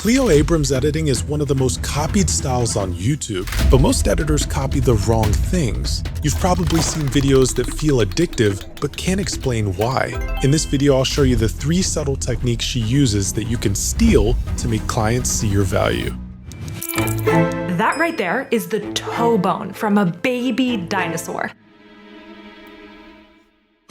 Cleo Abram's editing is one of the most copied styles on YouTube, but most editors copy the wrong things. You've probably seen videos that feel addictive, but can't explain why. In this video, I'll show you the 3 subtle techniques she uses that you can steal to make clients see your value. That right there is the toe bone from a baby dinosaur.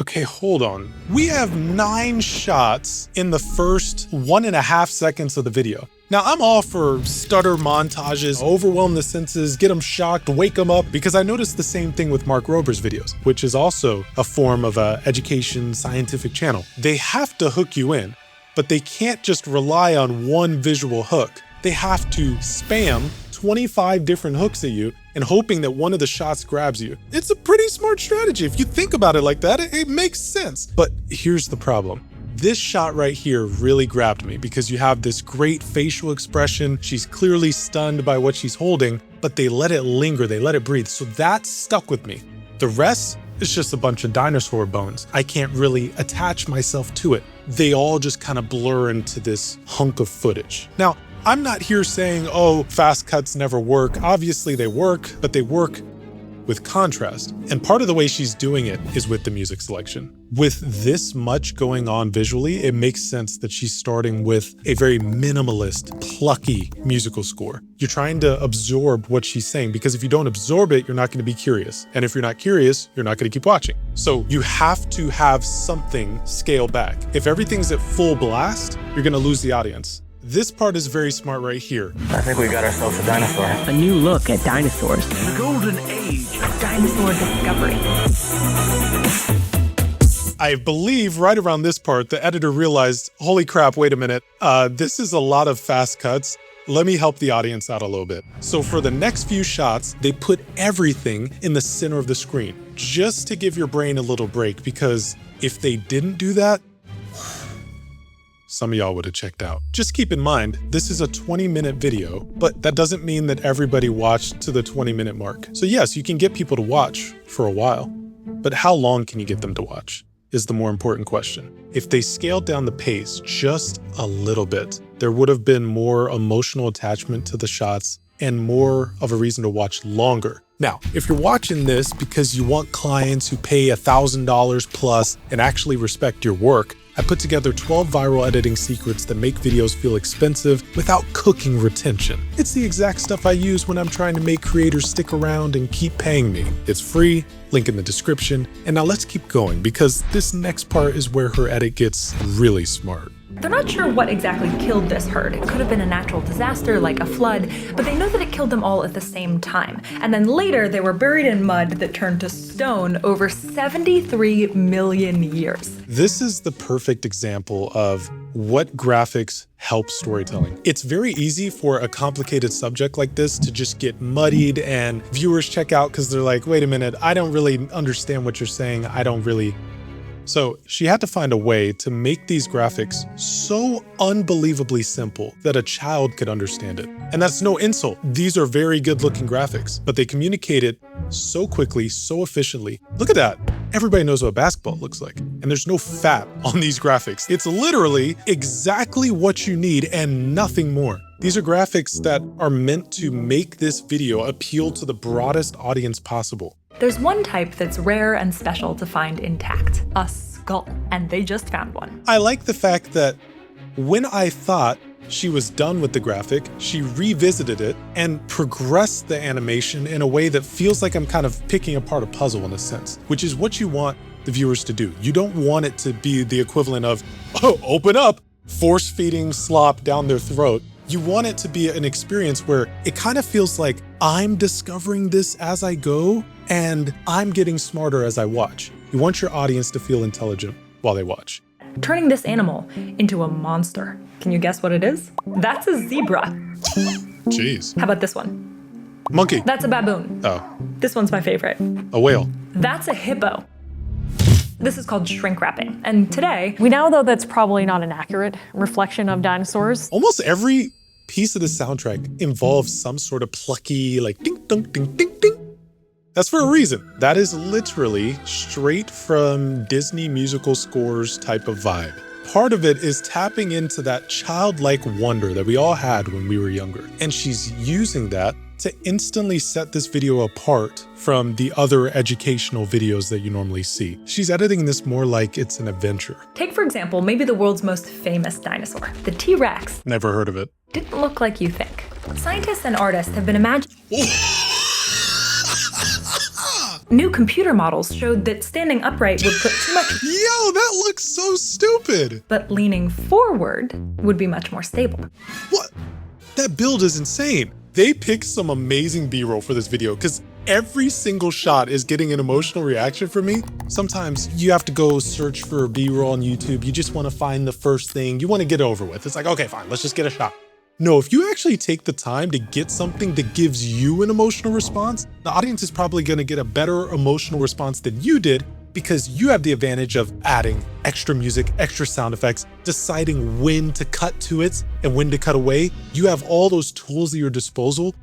Okay, hold on. We have 9 shots in the first 1.5 seconds of the video. Now, I'm all for stutter montages, overwhelm the senses, get them shocked, wake them up, because I noticed the same thing with Mark Rober's videos, which is also a form of an education scientific channel. They have to hook you in, but they can't just rely on one visual hook. They have to spam 25 different hooks at you and hoping that one of the shots grabs you. It's a pretty smart strategy. If you think about it like that, it makes sense. But here's the problem. This shot right here really grabbed me because you have this great facial expression. She's clearly stunned by what she's holding, but they let it linger, they let it breathe. So that stuck with me. The rest is just a bunch of dinosaur bones. I can't really attach myself to it. They all just kind of blur into this hunk of footage. Now, I'm not here saying, oh, fast cuts never work. Obviously they work, but they work with contrast. And part of the way she's doing it is with the music selection. With this much going on visually, it makes sense that she's starting with a very minimalist, plucky musical score. You're trying to absorb what she's saying, because if you don't absorb it, you're not going to be curious. And if you're not curious, you're not going to keep watching. So you have to have something scale back. If everything's at full blast, you're going to lose the audience. This part is very smart right here. I think we got ourselves a dinosaur. A new look at dinosaurs. The golden age of Dinosaur discovery. I believe right around this part, the editor realized, holy crap, wait a minute. This is a lot of fast cuts. Let me help the audience out a little bit. So for the next few shots, they put everything in the center of the screen, just to give your brain a little break, because if they didn't do that, some of y'all would have checked out. Just keep in mind, this is a 20-minute video, but that doesn't mean that everybody watched to the 20-minute mark. So yes, you can get people to watch for a while, but how long can you get them to watch is the more important question. If they scaled down the pace just a little bit, there would have been more emotional attachment to the shots and more of a reason to watch longer. Now, if you're watching this because you want clients who pay $1,000 plus and actually respect your work, I put together 12 viral editing secrets that make videos feel expensive without cooking retention. It's the exact stuff I use when I'm trying to make creators stick around and keep paying me. It's free, link in the description. And now let's keep going, because this next part is where her edit gets really smart. They're not sure what exactly killed this herd. It could have been a natural disaster like a flood, but they know that it killed them all at the same time. And then later they were buried in mud that turned to stone over 73 million years. This is the perfect example of what graphics help storytelling. It's very easy for a complicated subject like this to just get muddied and viewers check out because they're like, wait a minute, I don't really understand what you're saying. So she had to find a way to make these graphics so unbelievably simple that a child could understand it. And that's no insult. These are very good looking graphics, but they communicate it so quickly, so efficiently. Look at that. Everybody knows what a basketball looks like. And there's no fat on these graphics. It's literally exactly what you need and nothing more. These are graphics that are meant to make this video appeal to the broadest audience possible. There's one type that's rare and special to find intact, a skull, and they just found one. I like the fact that when I thought she was done with the graphic, she revisited it and progressed the animation in a way that feels like I'm kind of picking apart a puzzle in a sense, which is what you want the viewers to do. You don't want it to be the equivalent of, oh, open up, force-feeding slop down their throat. You want it to be an experience where it kind of feels like I'm discovering this as I go and I'm getting smarter as I watch. You want your audience to feel intelligent while they watch. Turning this animal into a monster. Can you guess what it is? That's a zebra. Jeez. How about this one? Monkey. That's a baboon. Oh. This one's my favorite. A whale. That's a hippo. This is called shrink wrapping. And today, we know though that's probably not an accurate reflection of dinosaurs. Almost every piece of the soundtrack involves some sort of plucky, like ding, ding, ding, ding, ding. That's for a reason. That is literally straight from Disney musical scores type of vibe. part of it is tapping into that childlike wonder that we all had when we were younger. And she's using that to instantly set this video apart from the other educational videos that you normally see. She's editing this more like it's an adventure. Take, for example, maybe the world's most famous dinosaur, the T-Rex. Never heard of it. Didn't look like you think. Scientists and artists have been imagining. New computer models showed that standing upright would put too much. Yo, that looks so stupid. But leaning forward would be much more stable. What? That build is insane. They picked some amazing B-roll for this video because every single shot is getting an emotional reaction from me. Sometimes you have to go search for B-roll on YouTube. You just want to find the first thing. You want to get it over with. It's like, okay, fine, let's just get a shot. No, if you actually take the time to get something that gives you an emotional response, the audience is probably going to get a better emotional response than you did because you have the advantage of adding extra music, extra sound effects, deciding when to cut to it and when to cut away. You have all those tools at your disposal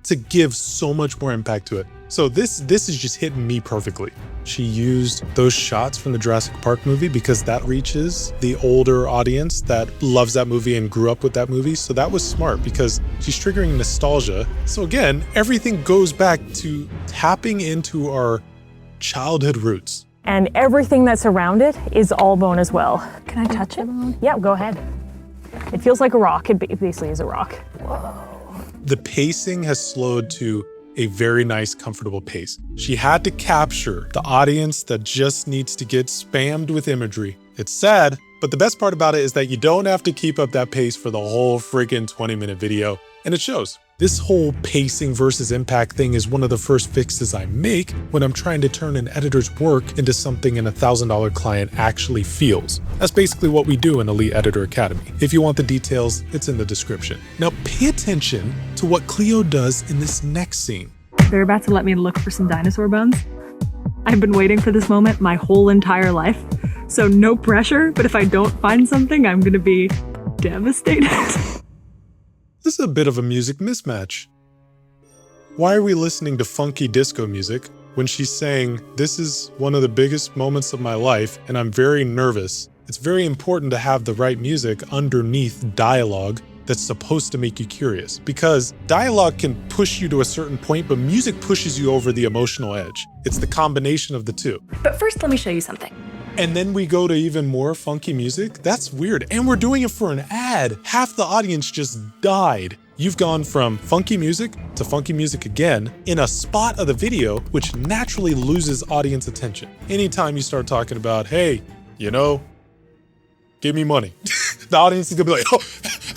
to give so much more impact to it. So this is just hitting me perfectly. She used those shots from the Jurassic Park movie because that reaches the older audience that loves that movie and grew up with that movie. So that was smart because she's triggering nostalgia. So again, everything goes back to tapping into our childhood roots. And everything that's around it is all bone as well. Can I touch it? Yeah, go ahead. It feels like a rock. It basically is a rock. The pacing has slowed to a very nice, comfortable pace. She had to capture the audience that just needs to get spammed with imagery. It's sad, but the best part about it is that you don't have to keep up that pace for the whole freaking 20-minute video, and it shows. This whole pacing versus impact thing is one of the first fixes I make when I'm trying to turn an editor's work into something an $1,000 client actually feels. That's basically what we do in Elite Editor Academy. If you want the details, it's in the description. Now pay attention to what Cleo does in this next scene. They're about to let me look for some dinosaur bones. I've been waiting for this moment my whole entire life, so no pressure, but if I don't find something, I'm gonna be devastated. This is a bit of a music mismatch. Why are we listening to funky disco music when she's saying, this is one of the biggest moments of my life and I'm very nervous? It's very important to have the right music underneath dialogue that's supposed to make you curious, because dialogue can push you to a certain point, but music pushes you over the emotional edge. It's the combination of the two. But first, let me show you something. And then we go to even more funky music? That's weird. And we're doing it for an ad. Half the audience just died. You've gone from funky music to funky music again in a spot of the video, which naturally loses audience attention. Anytime you start talking about, hey, you know, give me money. The audience is gonna be like, oh,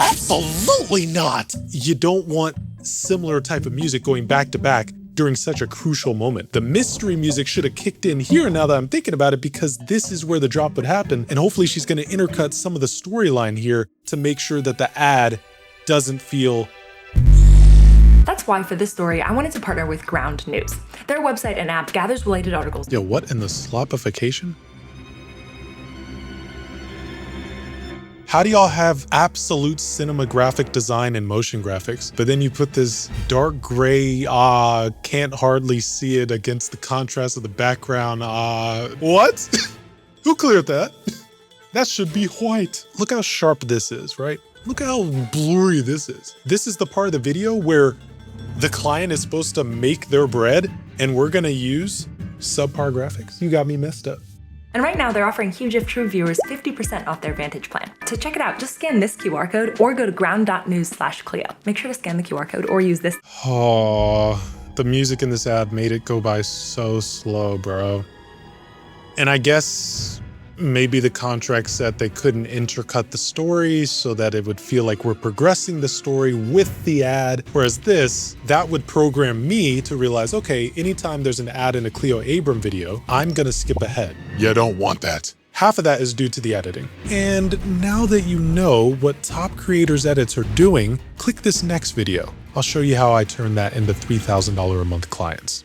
absolutely not. You don't want similar type of music going back to back during such a crucial moment. The mystery music should have kicked in here now that I'm thinking about it, because this is where the drop would happen. And hopefully she's gonna intercut some of the storyline here to make sure that the ad doesn't feel. That's why for this story, I wanted to partner with Ground News. Their website and app gathers related articles. Yo, what in the slopification? How do y'all have absolute cinematographic design and motion graphics, but then you put this dark gray, can't hardly see it against the contrast of the background, what? Who cleared that? That should be white. Look how sharp this is, right? Look how blurry this is. This is the part of the video where the client is supposed to make their bread and we're gonna use subpar graphics. You got me messed up. And right now they're offering Huge If True viewers 50% off their Vantage plan. To check it out, just scan this QR code or go to ground.news/Cleo. Make sure to scan the QR code or use this. Oh, the music in this ad made it go by so slow, bro. And I guess maybe the contract said they couldn't intercut the story so that it would feel like we're progressing the story with the ad. Whereas this, that would program me to realize, okay, anytime there's an ad in a Cleo Abram video, I'm gonna skip ahead. You don't want that. Half of that is due to the editing. And now that you know what top creators' edits are doing, click this next video. I'll show you how I turn that into $3,000 a month clients.